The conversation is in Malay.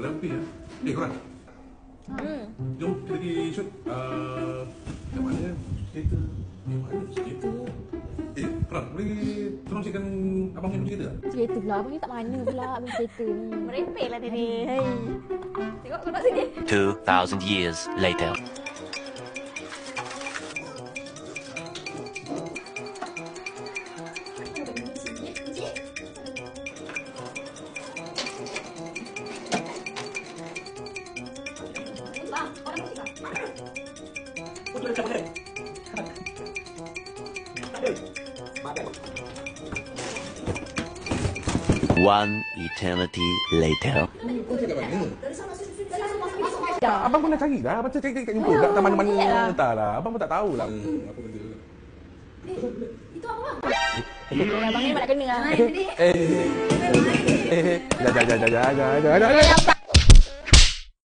lebih ya. Korang. Jom kita pergi shoot. Yang mana cerita? Yang mana cerita? Korang boleh tolong cakapkan abang punya cerita tak? Cerita pula, abang ni tak mana pula abang cerita ni. Merepek lah dia ni. Hei. Tengok kau nak sini. 2,000 years later. One eternity later. Kau cakap mana? Abang pernah cari dah. Abang cari kat jumpa kat taman mana entahlah. Abang pun tak tahulah. Apa benda? Itu apa bang? Abang ni nak kena lah. Jangan.